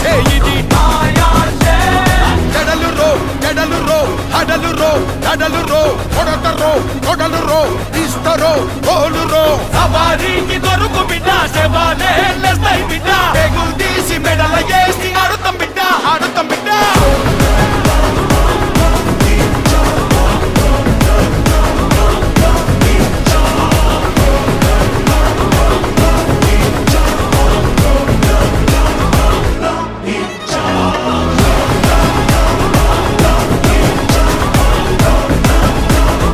కథే ఇది జడలు రో హడలు రో దడలు రో కొడలు రో ఇస్తరో గోలు రో సవారీకి దొరుకు బిడ్డ శవాలే లేస్తాయి బిడ్డ